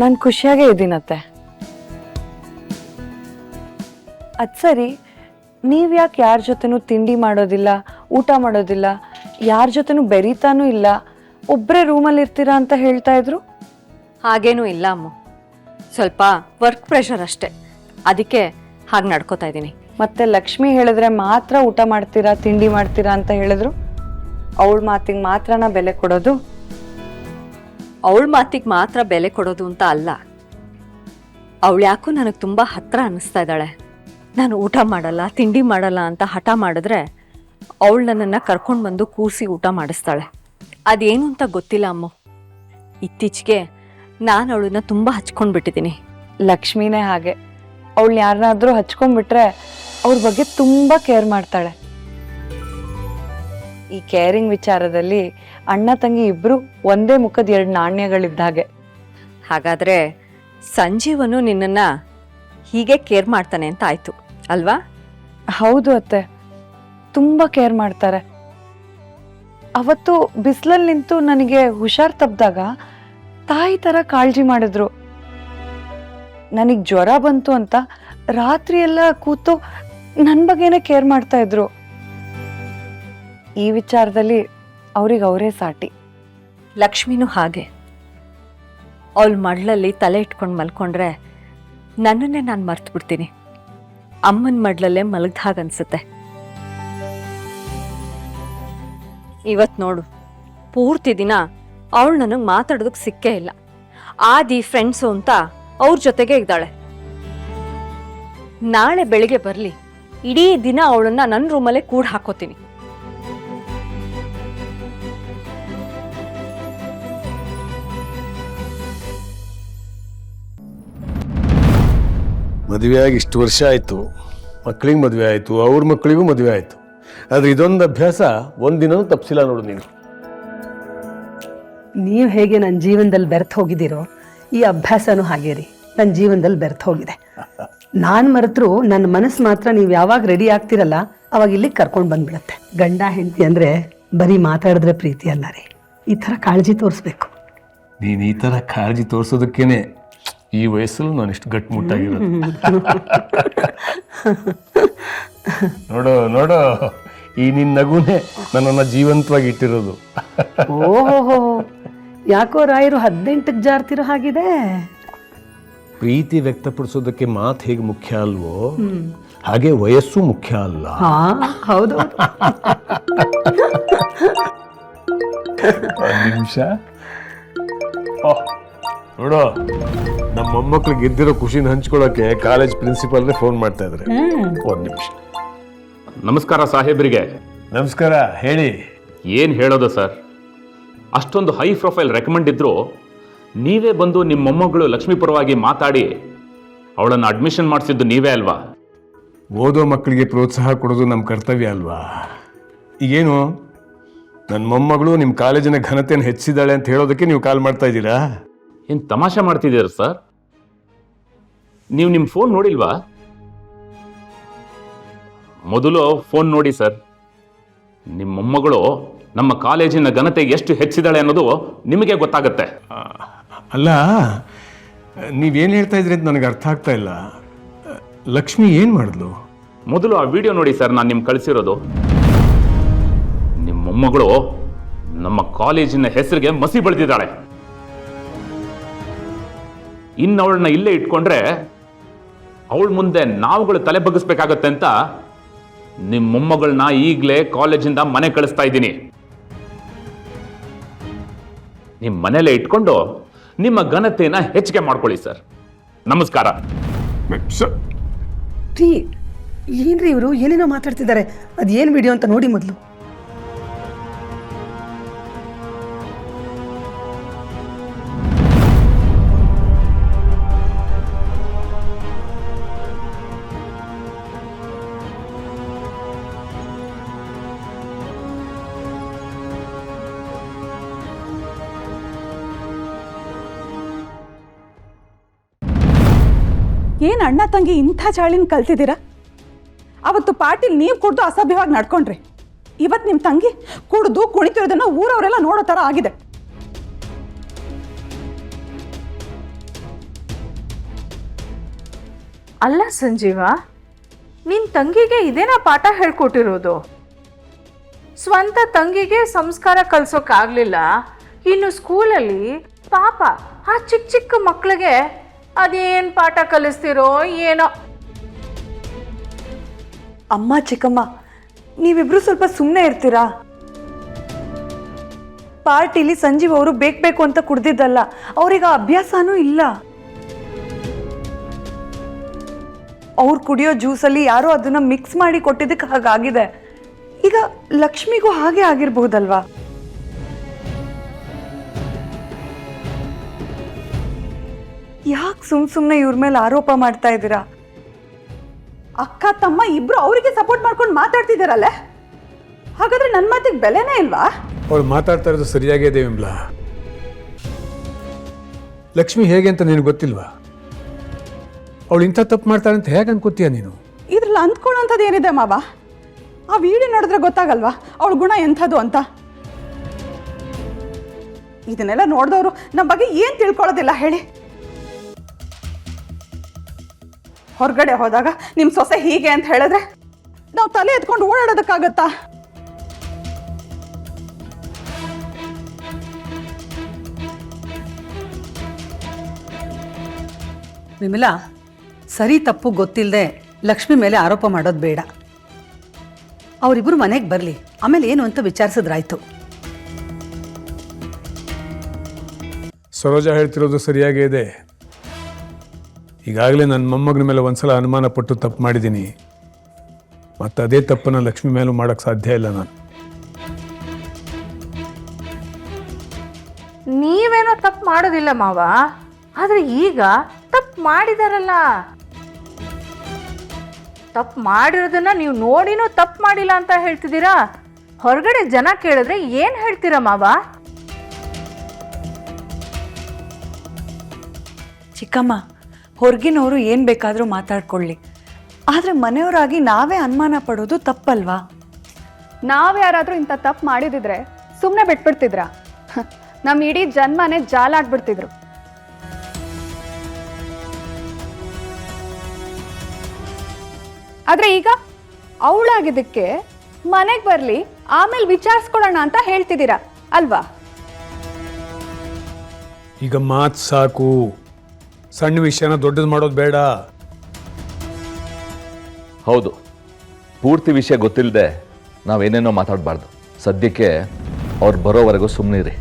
ನಾನು ಖುಷಿಯಾಗೇ ಇದ್ದೀನತ್ತೆ. ಅದು ಸರಿ, ನೀವು ಯಾಕೆ ಯಾರ ಜೊತೆನೂ ತಿಂಡಿ ಮಾಡೋದಿಲ್ಲ, ಊಟ ಮಾಡೋದಿಲ್ಲ, ಯಾರ ಜೊತೆನೂ ಬೆರೀತಾನೂ ಇಲ್ಲ, ಒಬ್ಬರೇ ರೂಮಲ್ಲಿ ಇರ್ತೀರಾ ಅಂತ ಹೇಳ್ತಾ ಇದ್ರು? ಹಾಗೇನೂ ಇಲ್ಲ ಅಮ್ಮ, ಸ್ವಲ್ಪ ವರ್ಕ್ ಪ್ರೆಷರ್ ಅಷ್ಟೇ, ಅದಕ್ಕೆ ಹಾಗೆ ನಡ್ಕೋತಾ ಇದ್ದೀನಿ. ಮತ್ತೆ ಲಕ್ಷ್ಮಿ ಹೇಳಿದ್ರೆ ಮಾತ್ರ ಊಟ ಮಾಡ್ತೀರಾ, ತಿಂಡಿ ಮಾಡ್ತೀರಾ ಅಂತ ಹೇಳಿದ್ರು. ಅವಳ ಮಾತಿಗೆ ಮಾತ್ರನ ಬೆಲೆ ಕೊಡೋದು? ಅವಳ ಮಾತಿಗೆ ಮಾತ್ರ ಬೆಲೆ ಕೊಡೋದು ಅಂತ ಅಲ್ಲ, ಅವಳು ಯಾಕೋ ನನಗೆ ತುಂಬ ಹತ್ರ ಅನ್ನಿಸ್ತಾ ಇದ್ದಾಳೆ. ನಾನು ಊಟ ಮಾಡಲ್ಲ, ತಿಂಡಿ ಮಾಡಲ್ಲ ಅಂತ ಹಠ ಮಾಡಿದ್ರೆ ಅವಳು ನನ್ನನ್ನು ಕರ್ಕೊಂಡು ಬಂದು ಕೂರಿಸಿ ಊಟ ಮಾಡಿಸ್ತಾಳೆ. ಅದೇನು ಅಂತ ಗೊತ್ತಿಲ್ಲ ಅಮ್ಮ, ಇತ್ತೀಚೆಗೆ ನಾನು ಅವಳನ್ನ ತುಂಬ ಹಚ್ಕೊಂಡ್ಬಿಟ್ಟಿದ್ದೀನಿ. ಲಕ್ಷ್ಮಿನೇ ಹಾಗೆ, ಅವಳು ಯಾರನ್ನಾದ್ರೂ ಹಚ್ಕೊಂಡ್ಬಿಟ್ರೆ ಅವ್ರ ಬಗ್ಗೆ ತುಂಬ ಕೇರ್ ಮಾಡ್ತಾಳೆ. ಈ ಕೇರಿಂಗ್ ವಿಚಾರದಲ್ಲಿ ಅಣ್ಣ ತಂಗಿ ಇಬ್ರು ಒಂದೇ ಮುಖದ ಎರಡು ನಾಣ್ಯಗಳಿದ್ದಾಗೆ. ಹಾಗಾದರೆ ಸಂಜೀವನು ನಿನ್ನನ್ನು ಹೀಗೆ ಕೇರ್ ಮಾಡ್ತಾನೆ ಅಂತ ಆಯಿತು ಅಲ್ವಾ? ಹೌದು ಅತ್ತೆ, ತುಂಬ ಕೇರ್ ಮಾಡ್ತಾರೆ. ಅವತ್ತು ಬಿಸಿಲಲ್ಲಿ ನಿಂತು ನನಗೆ ಹುಷಾರ್ ತಪ್ಪಿದಾಗ ತಾಯಿ ಥರ ಕಾಳಜಿ ಮಾಡಿದ್ರು. ನನಗೆ ಜ್ವರ ಬಂತು ಅಂತ ರಾತ್ರಿ ಎಲ್ಲ ಕೂತು ನನ್ನ ಬಗ್ಗೆನೇ ಕೇರ್ ಮಾಡ್ತಾ ಇದ್ರು. ಈ ವಿಚಾರದಲ್ಲಿ ಅವ್ರಿಗೆ ಅವರೇ ಸಾಟಿ. ಲಕ್ಷ್ಮಿನೂ ಹಾಗೆ, ಅವಳು ಮಡ್ಲಲ್ಲಿ ತಲೆ ಇಟ್ಕೊಂಡು ಮಲ್ಕೊಂಡ್ರೆ ನನ್ನನ್ನೇ ನಾನು ಮರ್ತು ಬಿಡ್ತೀನಿ. ಅಮ್ಮನ ಮಡ್ಲಲ್ಲೇ ಮಲಗ್ದ ಹಾಗೆ ಅನ್ಸುತ್ತೆ. ಇವತ್ತು ನೋಡು, ಪೂರ್ತಿ ದಿನ ಅವಳು ನನಗೆ ಮಾತಾಡೋದಕ್ಕೆ ಸಿಕ್ಕೇ ಇಲ್ಲ. ಆದಿ ಫ್ರೆಂಡ್ಸು ಅಂತ ಅವ್ರ ಜೊತೆಗೆ ಇದ್ದಾಳೆ. ನಾಳೆ ಬೆಳಿಗ್ಗೆ ಬರಲಿ, ಇಡೀ ದಿನ ಅವಳನ್ನ ನನ್ನ ರೂಮಲ್ಲೇ ಕೂಡ ಹಾಕೋತೀನಿ. ಮದುವೆಯಾಗಿ ಇಷ್ಟು ವರ್ಷ ಆಯಿತು, ಮಕ್ಕಳಿಗೆ ಮದುವೆ ಆಯಿತು, ಅವ್ರ ಮಕ್ಕಳಿಗೂ ಮದುವೆ ಆಯಿತು. ಆದರೆ ಇದೊಂದು ಅಭ್ಯಾಸ ಒಂದಿನೂ ತಪ್ಪಿಸಿಲ್ಲ ನೋಡು ನೀನು. ನೀವು ಹೇಗೆ ನನ್ನ ಜೀವನದಲ್ಲಿ ಬೆರ್ತು ಹೋಗಿದ್ದೀರೋ, ಈ ಅಭ್ಯಾಸನೂ ಹಾಗೆ ರೀ ನನ್ನ ಜೀವನದಲ್ಲಿ ಬೆರ್ತು ಹೋಗಿದೆ. ನಾನು ಮರೆತರು ನನ್ನ ಮನಸ್ಸು ಮಾತ್ರ ನೀವು ಯಾವಾಗ ರೆಡಿ ಆಗ್ತಿರಲ್ಲ ಅವಾಗ ಇಲ್ಲಿಗೆ ಕರ್ಕೊಂಡು ಬಂದ್ಬಿಡತ್ತೆ. ಗಂಡ ಹೆಂಡತಿ ಅಂದರೆ ಬರೀ ಮಾತಾಡಿದ್ರೆ ಪ್ರೀತಿ ಅಲ್ಲ ರೀ, ಈ ಥರ ಕಾಳಜಿ ತೋರಿಸ್ಬೇಕು. ನೀನು ಈ ಥರ ಕಾಳಜಿ ತೋರಿಸೋದಕ್ಕೇನೆ ಈ ವಯಸ್ಸಲ್ಲೂ ನಾನು ಇಷ್ಟು ಗಟ್ಟಿಮುಟ್ಟಾಗಿರೋದು. ನೋಡು ನೋಡು, ಈ ನಿನ್ನ ನಗುನೇ ನನ್ನನ್ನು ಜೀವಂತವಾಗಿ ಇಟ್ಟಿರೋದು. ಓಹೋ, ಯಾಕೋ ರಾಯರು 18ಕ್ಕೆ ಜಾರ್ತಿರೋ ಹಾಗಿದೆ. ಪ್ರೀತಿ ವ್ಯಕ್ತಪಡಿಸೋದಕ್ಕೆ ಮಾತು ಹೇಗೆ ಮುಖ್ಯ ಅಲ್ವೋ, ಹಾಗೆ ವಯಸ್ಸು ಮುಖ್ಯ ಅಲ್ಲ. ಹಾ ಹೌದು. ಒಂದು ನಿಮಿಷ ನೋಡು, ನಮ್ಮ ಮೊಮ್ಮಕ್ಳು ಗೆದ್ದಿರೋ ಖುಷಿನ ಹಂಚ್ಕೊಳ್ಳೋಕೆ ಕಾಲೇಜ್ ಪ್ರಿನ್ಸಿಪಾಲ್ಗೆ ಫೋನ್ ಮಾಡ್ತಾ ಇದ್ದಾರೆ. ಒಂದು ನಿಮಿಷ. ನಮಸ್ಕಾರ ಸಾಹೇಬ್ರಿಗೆ. ನಮಸ್ಕಾರ, ಹೇಳಿ. ಏನು ಹೇಳೋದು ಸರ್, ಅಷ್ಟೊಂದು ಹೈ ಪ್ರೊಫೈಲ್ ರೆಕಮೆಂಡ್ ಇದ್ರು ನೀವೇ ಬಂದು ನಿಮ್ಮ ಮೊಮ್ಮಗಳು ಲಕ್ಷ್ಮೀ ಪರವಾಗಿ ಮಾತಾಡಿ ಅವಳನ್ನು ಅಡ್ಮಿಷನ್ ಮಾಡಿಸಿದ್ದು ನೀವೇ ಅಲ್ವಾ? ಓದೋ ಮಕ್ಕಳಿಗೆ ಪ್ರೋತ್ಸಾಹ ಕೊಡೋದು ನಮ್ಮ ಕರ್ತವ್ಯ ಅಲ್ವಾ? ಈಗೇನು ನನ್ನ ಮೊಮ್ಮಗಳು ನಿಮ್ಮ ಕಾಲೇಜಿನ ಘನತೆಯನ್ನು ಹೆಚ್ಚಿದ್ದಾಳೆ ಅಂತ ಹೇಳೋದಕ್ಕೆ ನೀವು ಕಾಲ್ ಮಾಡ್ತಾ ಇದ್ದೀರಾ? ಏನು ತಮಾಷೆ ಮಾಡ್ತಿದ್ದೀರ ಸರ್? ನೀವು ನಿಮ್ಮ ಫೋನ್ ನೋಡಿಲ್ವಾ? ಮೊದಲು ಫೋನ್ ನೋಡಿ ಸರ್. ನಿಮ್ಮ ಮೊಮ್ಮಗಳು ನಮ್ಮ ಕಾಲೇಜಿನ ಘನತೆ ಎಷ್ಟು ಹೆಚ್ಚಿದ್ದಾಳೆ ಅನ್ನೋದು ನಿಮಗೆ ಗೊತ್ತಾಗುತ್ತೆ. ಅಲ್ಲ, ನೀವೇನು ಹೇಳ್ತಾ ಇದ್ರಿ ಅಂತ ನನಗೆ ಅರ್ಥ ಆಗ್ತಾ ಇಲ್ಲ. ಲಕ್ಷ್ಮಿ ಏನು ಮಾಡಿದ್ಲು? ಮೊದಲು ಆ ವಿಡಿಯೋ ನೋಡಿ ಸರ್, ನಾನು ನಿಮ್ಗೆ ಕಳಿಸಿರೋದು. ನಿಮ್ಮ ಮೊಮ್ಮಗಳು ನಮ್ಮ ಕಾಲೇಜಿನ ಹೆಸರಿಗೆ ಮಸಿ ಬೆಳೆದಿದ್ದಾಳೆ. ಇನ್ನು ಅವಳನ್ನ ಇಲ್ಲೇ ಇಟ್ಕೊಂಡ್ರೆ ಅವಳ ಮುಂದೆ ನಾವುಗಳು ತಲೆ ಬಗ್ಗಿಸ್ಬೇಕಾಗತ್ತೆ ಅಂತ ನಿಮ್ಮ ಮೊಮ್ಮಗಳನ್ನ ಈಗಲೇ ಕಾಲೇಜಿಂದ ಮನೆ ಕಳಿಸ್ತಾ ಇದ್ದೀನಿ. ನಿಮ್ಮ ಮನೇಲೆ ಇಟ್ಕೊಂಡು ನಿಮ್ಮ ಘನತೆನ ಹೆಚ್ಚಿಗೆ ಮಾಡ್ಕೊಳ್ಳಿ ಸರ್. ನಮಸ್ಕಾರ. ರೀ ಏನ್ರಿ ಇವರು ಏನೇನೋ ಮಾತಾಡ್ತಿದ್ದಾರೆ, ಅದೇನು ವಿಡಿಯೋ ಅಂತ ನೋಡಿ ಮೊದಲು. ಏನು ಅಣ್ಣ ತಂಗಿ ಇಂಥ ಚಾಳಿನ ಕಲ್ತಿದ್ದೀರಾ? ಅವತ್ತು ಪಾರ್ಟಿಲಿ ನೀವು ಕುಡ್ದು ಅಸಭ್ಯವಾಗಿ ನಡ್ಕೊಂಡ್ರಿ. ಇವತ್ತು ನಿಮ್ಮ ತಂಗಿ ಕುಡ್ದು ಕುಣಿತಿರೋದನ್ನ ಊರವರೆಲ್ಲ ನೋಡೋ ಥರ ಆಗಿದೆ. ಅಲ್ಲ ಸಂಜೀವ, ನಿನ್ನ ತಂಗಿಗೆ ಇದೇನಾ ಪಾಠ ಹೇಳ್ಕೊಟ್ಟಿರೋದು? ಸ್ವಂತ ತಂಗಿಗೆ ಸಂಸ್ಕಾರ ಕಲ್ಸೋಕ್ಕಾಗಲಿಲ್ಲ, ಇನ್ನು ಸ್ಕೂಲಲ್ಲಿ ಪಾಪ ಆ ಚಿಕ್ಕ ಚಿಕ್ಕ ಮಕ್ಕಳಿಗೆ ಅದೇನು ಪಾಠ ಕಲಿಸ್ತಿರೋ ಏನೋ. ಅಮ್ಮ ಚಿಕ್ಕಮ್ಮ, ನೀವಿಬ್ರು ಸ್ವಲ್ಪ ಸುಮ್ಮನೆ ಇರ್ತೀರಾ? ಪಾರ್ಟಿಲಿ ಸಂಜೀವ್ ಅವರು ಬೇಕು ಅಂತ ಕುಡ್ದಿದ್ದಲ್ಲ, ಅವ್ರಿಗೆ ಅಭ್ಯಾಸನೂ ಇಲ್ಲ. ಅವ್ರು ಕುಡಿಯೋ ಜ್ಯೂಸಲ್ಲಿ ಯಾರೋ ಅದನ್ನ ಮಿಕ್ಸ್ ಮಾಡಿ ಕೊಟ್ಟಿದ್ದಕ್ಕೆ ಹಾಗಾಗಿದೆ. ಈಗ ಲಕ್ಷ್ಮಿಗೂ ಹಾಗೆ ಆಗಿರ್ಬಹುದಲ್ವಾ? ಯಾಕೆ ಸುಮ್ಮನೆ ಇವ್ರ ಮೇಲೆ ಆರೋಪ ಮಾಡ್ತಾ ಇದ್ದೀರಾ? ಅಕ್ಕ ತಮ್ಮ ಇಬ್ರು ಅವರಿಗೆ ಸಪೋರ್ಟ್ ಮಾಡ್ಕೊಂಡು ಮಾತಾಡ್ತಿದ್ದಾರಲ್ಲ, ಹಾಗಾದ್ರೆ ನನ್ನ ಮಾತಿಗೆ ಬೆಲೆನೇ ಇಲ್ವಾ? ಅವಳು ಮಾತಾಡ್ತಾ ಇರೋದು ಸರಿಯಾಗೇ ಇದೆ ವಿಮ್ಲಾ. ಲಕ್ಷ್ಮಿ ಹೇಗೆ ಅಂತ ನಿನಗೆ ಗೊತ್ತಿಲ್ವಾ? ಅವಳು ಇಂಥ ತಪ್ಪು ಮಾಡ್ತಾಳೆ ಅಂತ ಹೇಗೆ ಅನ್ಕೋತೀಯ ನೀನು? ಇದ್ರಲ್ಲಿ ಅಂದ್ಕೊಳ್ಳೋಂಥದ್ದು ಏನಿದೆ ಮಾವ? ಆ ವಿಡಿಯೋ ನೋಡಿದ್ರೆ ಗೊತ್ತಾಗಲ್ವಾ ಅವಳ ಗುಣ ಎಂಥದ್ದು ಅಂತ? ಇದನ್ನೆಲ್ಲ ನೋಡಿದವರು ನಮ್ಮ ಬಗ್ಗೆ ಏನು ತಿಳ್ಕೊಳ್ಳೋದಿಲ್ಲ ಹೇಳಿ? ಹೊರಗಡೆ ಹೋದಾಗ ನಿಮ್ಮ ಸೊಸೆ ಹೀಗೆ ಅಂತ ಹೇಳಿದ್ರೆ ನಾವು ತಲೆ ಎತ್ಕೊಂಡು ಓಡಾಡೋದಕ್ಕಾಗತ್ತಾ? ವಿಮಲಾ, ಸರಿ ತಪ್ಪು ಗೊತ್ತಿಲ್ಲದೆ ಲಕ್ಷ್ಮಿ ಮೇಲೆ ಆರೋಪ ಮಾಡೋದು ಬೇಡ. ಅವರಿಬ್ಬರು ಮನೆಗೆ ಬರಲಿ, ಆಮೇಲೆ ಏನು ಅಂತ ವಿಚಾರಿಸಿದ್ರಾಯ್ತು. ಸರೋಜ ಹೇಳ್ತಿರೋದು ಸರಿಯಾಗೇ ಇದೆ. ಈಗಾಗಲೇ ನನ್ನ ಮೊಮ್ಮಗನ ಮೇಲೆ ಒಂದ್ಸಲ ಅನುಮಾನ ಪಟ್ಟು ತಪ್ಪು ಮಾಡಿದ್ದೀನಿ. ಮತ್ತು ಅದೇ ತಪ್ಪನ್ನು ಲಕ್ಷ್ಮಿ ಮೇಲೂ ಮಾಡೋಕ್ಕೆ ಸಾಧ್ಯ ಇಲ್ಲ ನಾನು. ನೀವೇನೋ ತಪ್ಪು ಮಾಡೋದಿಲ್ಲ ಮಾವ, ಆದ್ರೆ ಈಗ ತಪ್ಪು ಮಾಡಿದಾರಲ್ಲ, ತಪ್ಪು ಮಾಡಿರೋದನ್ನ ನೀವು ನೋಡಿನೂ ತಪ್ಪು ಮಾಡಿಲ್ಲ ಅಂತ ಹೇಳ್ತಿದ್ದೀರಾ. ಹೊರಗಡೆ ಜನ ಕೇಳಿದ್ರೆ ಏನು ಹೇಳ್ತೀರಾ ಮಾವ? ಚಿಕ್ಕಮ್ಮ, ಹೊರಗಿನವರು ಏನು ಬೇಕಾದರೂ ಮಾತಾಡ್ಕೊಳ್ಳಿ, ಆದರೆ ಮನೆಯವರಾಗಿ ನಾವೇ ಅನುಮಾನ ಪಡೋದು ತಪ್ಪಲ್ವಾ? ನಾವ್ಯಾರಾದ್ರೂ ಇಂಥ ತಪ್ಪು ಮಾಡಿದಿದ್ರೆ ಸುಮ್ಮನೆ ಬಿಟ್ಬಿಡ್ತಿದ್ರ? ನಮ್ಮ ಇಡೀ ಜನ್ಮನೇ ಜಾಲಾಡ್ಬಿಡ್ತಿದ್ರು. ಆದ್ರೆ ಈಗ ಅವಳಾಗಿದ್ದಕ್ಕೆ ಮನೆಗೆ ಬರಲಿ, ಆಮೇಲೆ ವಿಚಾರಿಸ್ಕೊಳ್ಳೋಣ ಅಂತ ಹೇಳ್ತಿದ್ದೀರಾ ಅಲ್ವಾ? ಈಗ ಮಾತು ಸಾಕು, ಸಣ್ಣ ವಿಷಯನ ದೊಡ್ಡದು ಮಾಡೋದು ಬೇಡ. ಹೌದು, ಪೂರ್ತಿ ವಿಷಯ ಗೊತ್ತಿಲ್ಲದೆ ನಾವೇನೇನೋ ಮಾತಾಡಬಾರ್ದು. ಸದ್ಯಕ್ಕೆ ಅವ್ರು ಬರೋವರೆಗೂ ಸುಮ್ಮನಿರಿ.